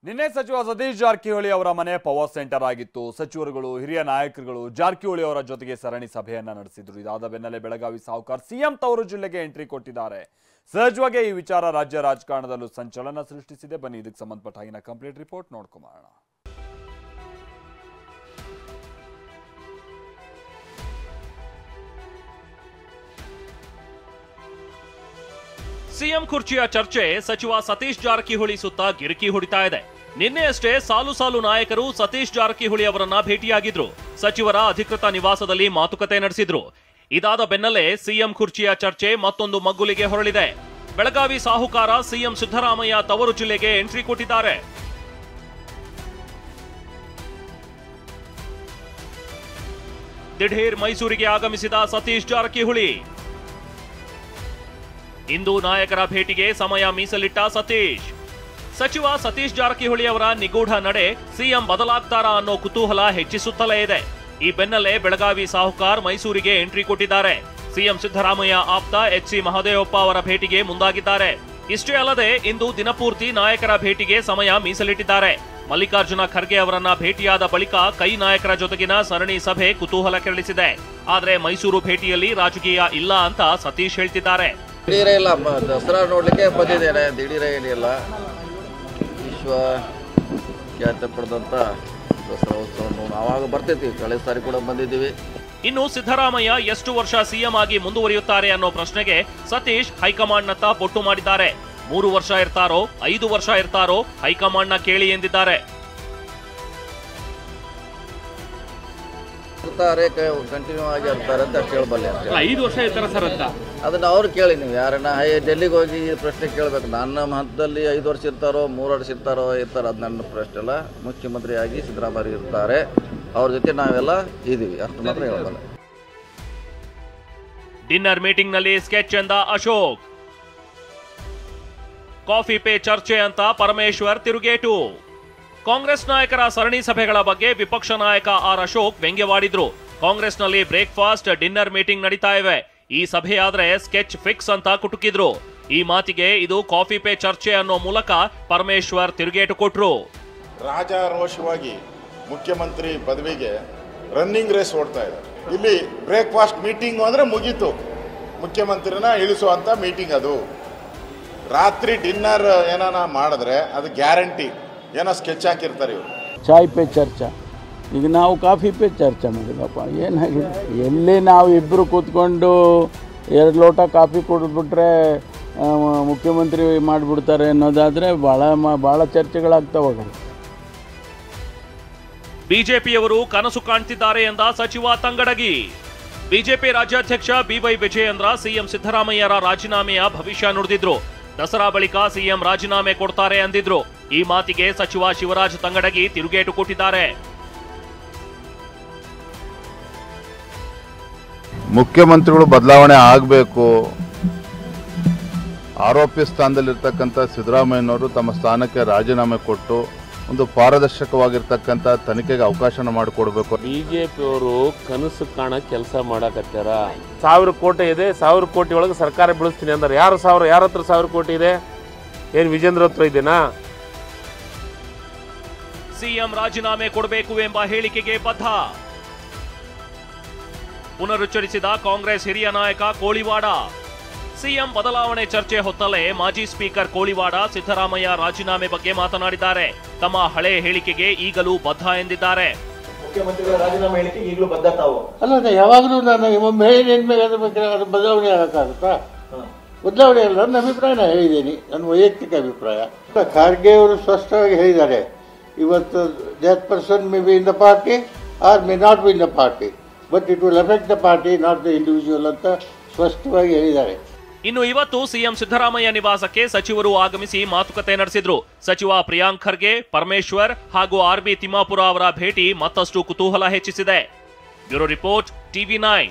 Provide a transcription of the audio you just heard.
ನಿನ್ನೆ ಸಚಿವ ಸತೀಶ್ ಜಾರಕಿಹೊಳಿ ಅವರ ಮನೆ ಪವರ್ ಸೆಂಟರ್ ಆಗಿತ್ತು. ಸಚಿವರುಗಳು, ಹಿರಿಯ ನಾಯಕರುಗಳು ಜಾರಕಿಹೊಳಿ ಅವರ ಜೊತೆಗೆ ಸರಣಿ ಸಭೆಯನ್ನ ನಡೆಸಿದ್ರು. ಇದಾದ ಬೆನ್ನಲ್ಲೇ ಬೆಳಗಾವಿ ಸಾಹುಕಾರ್ ಸಿಎಂ ತವರು ಜಿಲ್ಲೆಗೆ ಎಂಟ್ರಿ ಕೊಟ್ಟಿದ್ದಾರೆ. ಸಹಜವಾಗಿ ಈ ವಿಚಾರ ರಾಜ್ಯ ರಾಜಕಾರಣದಲ್ಲೂ ಸಂಚಲನ ಸೃಷ್ಟಿಸಿದೆ. ಬನ್ನಿ ಇದಕ್ಕೆ ಸಂಬಂಧಪಟ್ಟ ಹಾಗಿನ ಕಂಪ್ಲೀಟ್ ರಿಪೋರ್ಟ್ ನೋಡ್ಕೊಂಬರೋಣ. ಸಿಎಂ ಕುರ್ಚಿಯ ಚರ್ಚೆ ಸಚಿವ ಸತೀಶ್ ಜಾರಕಿಹೊಳಿ ಸುತ್ತ ಗಿರಿಕಿ ಹೊಡಿತಾ ಇದೆ. ನಿನ್ನೆಯಷ್ಟೇ ಸಾಲು ಸಾಲು ನಾಯಕರು ಸತೀಶ್ ಜಾರಕಿಹೊಳಿ ಅವರನ್ನ ಭೇಟಿಯಾಗಿದ್ರು. ಸಚಿವರ ಅಧಿಕೃತ ನಿವಾಸದಲ್ಲಿ ಮಾತುಕತೆ ನಡೆಸಿದ್ರು. ಇದಾದ ಬೆನ್ನಲ್ಲೇ ಸಿಎಂ ಕುರ್ಚಿಯ ಚರ್ಚೆ ಮತ್ತೊಂದು ಮಗ್ಗುಲಿಗೆ ಹೊರಳಿದೆ. ಬೆಳಗಾವಿ ಸಾಹುಕಾರ ಸಿಎಂ ಸಿದ್ದರಾಮಯ್ಯ ತವರು ಜಿಲ್ಲೆಗೆ ಎಂಟ್ರಿ ಕೊಟ್ಟಿದ್ದಾರೆ. ದಿಢೀರ್ ಮೈಸೂರಿಗೆ ಆಗಮಿಸಿದ ಸತೀಶ್ ಜಾರಕಿಹೊಳಿ. ಇಂದು ನಾಯಕರ ಭೇಟಿಗೆ ಸಮಯ ಮೀಸಲಿಟ್ಟ ಸತೀಶ್. ಸಚಿವ ಸತೀಶ್ ಜಾರಕಿಹೊಳಿ ಅವರ ನಿಗೂಢ ನಡೆ ಸಿಎಂ ಬದಲಾಗ್ತಾರಾ ಅನ್ನೋ ಕುತೂಹಲ ಹೆಚ್ಚಿಸುತ್ತಲೇ ಇದೆ. ಈ ಬೆನ್ನಲ್ಲೇ ಬೆಳಗಾವಿ ಸಾಹುಕಾರ್ ಮೈಸೂರಿಗೆ ಎಂಟ್ರಿ ಕೊಟ್ಟಿದ್ದಾರೆ. ಸಿಎಂ ಸಿದ್ದರಾಮಯ್ಯ ಆಪ್ತ ಎಚ್.ಸಿ. ಮಹದೇವಪ್ಪ ಅವರ ಭೇಟಿಗೆ ಮುಂದಾಗಿದ್ದಾರೆ. ಇಷ್ಟೇ ಅಲ್ಲದೆ ಇಂದು ದಿನಪೂರ್ತಿ ನಾಯಕರ ಭೇಟಿಗೆ ಸಮಯ ಮೀಸಲಿಟ್ಟಿದ್ದಾರೆ. ಮಲ್ಲಿಕಾರ್ಜುನ ಖರ್ಗೆ ಅವರನ್ನ ಭೇಟಿಯಾದ ಬಳಿಕ ಕೈ ನಾಯಕರ ಜೊತೆಗಿನ ಸರಣಿ ಸಭೆ ಕುತೂಹಲ ಕೆರಳಿಸಿದೆ. ಆದ್ರೆ ಮೈಸೂರು ಭೇಟಿಯಲ್ಲಿ ರಾಜಕೀಯ ಇಲ್ಲ ಅಂತ ಸತೀಶ್ ಹೇಳ್ತಿದ್ದಾರೆ. ದಿಢೀರೇ ಇಲ್ಲ, ದಸರಾ ನೋಡ್ಲಿಕ್ಕೆ ಬಂದಿದ್ದೇನೆ. ದಿಢೀರೇ ಏನಿಲ್ಲ, ವಿಶ್ವ ಖ್ಯಾತಿ ಪಡೆದಂತ ದಸರಾ ಉತ್ಸವ ನಾವಾಗ ಬರ್ತಿದ್ವಿ. ಕಳೆದ ಸಾರಿ ಕೂಡ ಬಂದಿದ್ದೀವಿ. ಇನ್ನು ಸಿದ್ದರಾಮಯ್ಯ ಎಷ್ಟು ವರ್ಷ ಸಿಎಂ ಆಗಿ ಮುಂದುವರಿಯುತ್ತಾರೆ ಅನ್ನೋ ಪ್ರಶ್ನೆಗೆ ಸತೀಶ್ ಹೈಕಮಾಂಡ್ನತ್ತ ಬೊಟ್ಟು ಮಾಡಿದ್ದಾರೆ. 3 ವರ್ಷ ಇರ್ತಾರೋ 5 ವರ್ಷ ಇರ್ತಾರೋ ಹೈಕಮಾಂಡ್ನ ಕೇಳಿ ಎಂದಿದ್ದಾರೆ. ಕಂಟಿನ್ಯೂ ಆಗಿ ಇರ್ತಾರೆ ಅಂತ ಕೇಳಬಲ್ಲೆ. 5 ವರ್ಷ ಇರ್ತಾರೆ ಸರ್ ಅಂತ ಅದನ್ನ ಅವ್ರು ಕೇಳಿ. ನೀವು ಯಾರನ್ನ ಡೆಲ್ಲಿಗೆ ಹೋಗಿ ಈ ಪ್ರಶ್ನೆ ಕೇಳಬೇಕು. ನನ್ನ ಹಂತದಲ್ಲಿ 5 ವರ್ಷ ಇರ್ತಾರೋ 3 ವರ್ಷ ಇರ್ತಾರೋ ಅದು ನನ್ನ ಪ್ರಶ್ನೆ ಅಲ್ಲ. ಮುಖ್ಯಮಂತ್ರಿಯಾಗಿ ಸಿದ್ದರಾಮಯ್ಯ ಇರ್ತಾರೆ, ಅವ್ರ ಜೊತೆ ನಾವೆಲ್ಲ ಇದ್ದೀವಿ, ಅಷ್ಟು ಮಾತ್ರ ಹೇಳಬಲ್ಲ. ಡಿನ್ನರ್ ಮೀಟಿಂಗ್ ನಲ್ಲಿ ಸ್ಕೆಚ್ ಎಂದ ಅಶೋಕ್. ಕಾಫಿ ಪೇ ಚರ್ಚೆ ಅಂತ ಪರಮೇಶ್ವರ್ ತಿರುಗೇಟು. ಕಾಂಗ್ರೆಸ್ ನಾಯಕರ ಸರಣಿ ಸಭೆಗಳ ಬಗ್ಗೆ ವಿಪಕ್ಷ ನಾಯಕ ಆರ್ ಅಶೋಕ್ ವ್ಯಂಗ್ಯವಾಡಿದ್ರು. ಕಾಂಗ್ರೆಸ್ನಲ್ಲಿ ಬ್ರೇಕ್ಫಾಸ್ಟ್, ಡಿನ್ನರ್ ಮೀಟಿಂಗ್ ನಡೀತಾ ಇವೆ, ಈ ಸಭೆಯಾದ್ರೆ ಸ್ಕೆಚ್ ಫಿಕ್ಸ್ ಅಂತ ಕುಟುಕಿದ್ರು. ಈ ಮಾತಿಗೆ ಇದು ಕಾಫಿ ಪೇ ಚರ್ಚೆ ಅನ್ನೋ ಮೂಲಕ ಪರಮೇಶ್ವರ್ ತಿರುಗೇಟು ಕೊಟ್ರು. ರಾಜಾರೋಷವಾಗಿ ಮುಖ್ಯಮಂತ್ರಿ ಪದವಿಗೆ ರನ್ನಿಂಗ್ ರೇಸ್ ಓಡ್ತಾ ಇದೆ. ಇಲ್ಲಿ ಬ್ರೇಕ್ಫಾಸ್ಟ್ ಮೀಟಿಂಗ್ ಅಂದ್ರೆ ಮುಗೀತು, ಮುಖ್ಯಮಂತ್ರಿನ ಇಳಿಸುವಂತ ಮೀಟಿಂಗ್. ಅದು ರಾತ್ರಿ ಡಿನ್ನರ್ ಏನಾನ ಮಾಡಿದ್ರೆ ಅದು ಗ್ಯಾರಂಟಿ ಏನೋ ಸ್ಕೆಚ್ ಹಾಕಿರ್ತಾರೆ ಇವರು. ಚಾಯ್ ಪೇ ಚರ್ಚಾ, ಈಗ ನಾವು ಕಾಫಿ ಪೇ ಚರ್ಚೆ ಮಾಡಿದಪ್ಪ. ಏನಾಗಿದೆ, ಎಲ್ಲಿ ನಾವು ಇಬ್ಬರು ಕೂತ್ಕೊಂಡು 2 ಲೋಟ ಕಾಫಿ ಕುಡಿದ್ಬಿಟ್ರೆ ಮುಖ್ಯಮಂತ್ರಿ ಮಾಡಿಬಿಡ್ತಾರೆ ಅನ್ನೋದಾದರೆ ಭಾಳ ಚರ್ಚೆಗಳಾಗ್ತಾವೆ. ಬಿಜೆಪಿಯವರು ಕನಸು ಕಾಣ್ತಿದ್ದಾರೆ ಎಂದ ಸಚಿವ ತಂಗಡಗಿ. ಬಿಜೆಪಿ ರಾಜ್ಯಾಧ್ಯಕ್ಷ ಬಿವೈ ವಿಜಯೇಂದ್ರ ಸಿಎಂ ಸಿದ್ದರಾಮಯ್ಯರ ರಾಜೀನಾಮೆಯ ಭವಿಷ್ಯ ನುಡಿದಿದ್ರು. ದಸರಾ ಬಳಿಕ ಸಿಎಂ ರಾಜೀನಾಮೆ ಕೊಡ್ತಾರೆ ಅಂದಿದ್ರು. ಈ ಮಾತಿಗೆ ಸಚಿವ ಶಿವರಾಜ್ ತಂಗಡಗಿ ತಿರುಗೇಟು ಕೊಟ್ಟಿದ್ದಾರೆ. ಮುಖ್ಯಮಂತ್ರಿಗಳು ಬದಲಾವಣೆ ಆಗಬೇಕು. ಆರೋಪಿ ಸ್ಥಾನದಲ್ಲಿರ್ತಕ್ಕಂಥ ಸಿದ್ದರಾಮಯ್ಯನವರು ತಮ್ಮ ಸ್ಥಾನಕ್ಕೆ ರಾಜೀನಾಮೆ ಕೊಟ್ಟು ಒಂದು ಪಾರದರ್ಶಕವಾಗಿರ್ತಕ್ಕಂಥ ತನಿಖೆಗೆ ಅವಕಾಶ ಮಾಡಿಕೊಡ್ಬೇಕು. ಬಿಜೆಪಿಯವರು ಕನಸು ಕಾಣ ಕೆಲಸ ಮಾಡಕತ್ತಾರ. 1000 ಕೋಟಿ ಇದೆ, 1000 ಕೋಟಿ ಒಳಗೆ ಸರ್ಕಾರ ಬೆಳೆಸ್ತೀನಿ ಅಂದ್ರೆ ಯಾರ ಹತ್ರ 1000 ಕೋಟಿ ಇದೆ? ಏನು ವಿಜೇಂದ್ರ ಹತ್ರ ಇದೆನಾ? ಸಿಎಂ ರಾಜೀನಾಮೆ ಕೊಡಬೇಕು ಎಂಬ ಹೇಳಿಕೆಗೆ ಬದ್ಧ. ಪುನರುಚ್ಚರಿಸಿದ ಕಾಂಗ್ರೆಸ್ ಹಿರಿಯ ನಾಯಕ ಕೋಳಿವಾಡ. ಸಿಎಂ ಬದಲಾವಣೆ ಚರ್ಚೆ ಹೊತ್ತಲೇ ಮಾಜಿ ಸ್ಪೀಕರ್ ಕೋಳಿವಾಡ ಸಿದ್ದರಾಮಯ್ಯ ರಾಜೀನಾಮೆ ಬಗ್ಗೆ ಮಾತನಾಡಿದ್ದಾರೆ. ತಮ್ಮ ಹಳೆ ಹೇಳಿಕೆಗೆ ಈಗಲೂ ಬದ್ಧ ಎಂದಿದ್ದಾರೆ. ಮುಖ್ಯಮಂತ್ರಿಗಳ ರಾಜೀನಾಮೆ ಹೇಳಿಕೆ ಈಗಲೂ ಬದ್ಧ ತಾವು? ಅಲ್ಲ, ಯಾವಾಗಲೂ ನಾನು ಅದು ಬದಲಾವಣೆ ಆಗಕ್ಕಾಗುತ್ತಾ? ಬದಲಾವಣೆ ಅಲ್ಲ, ನನ್ನ ಅಭಿಪ್ರಾಯ ನಾನು ಹೇಳಿದ್ದೀನಿ, ನನ್ನ ವೈಯಕ್ತಿಕ ಅಭಿಪ್ರಾಯ. ಖರ್ಗೆ ಅವರು ಸ್ಪಷ್ಟವಾಗಿ ಹೇಳಿದ್ದಾರೆ, ಇವತ್ತು that person may be in the party or may not be in the party, but it will affect the party, not the individual ಅಂತ ಸ್ಪಷ್ಟವಾಗಿ ಹೇಳಿದ್ದಾರೆ. ಇನ್ನು ಇವತ್ತು ಸಿಎಂ ಸಿದ್ದರಾಮಯ್ಯ ನಿವಾಸಕ್ಕೆ ಸಚಿವರು ಆಗಮಿಸಿ ಮಾತುಕತೆ ನಡೆಸಿದ್ರು. ಸಚಿವ ಪ್ರಿಯಾಂಕ್ ಖರ್ಗೆ, ಪರಮೇಶ್ವರ್ ಹಾಗೂ ಆರ್.ಬಿ. ತಿಮ್ಮಾಪುರ ಅವರ ಭೇಟಿ ಮತ್ತಷ್ಟು ಕುತೂಹಲ ಹೆಚ್ಚಿಸಿದೆ. Bureau report, TV9.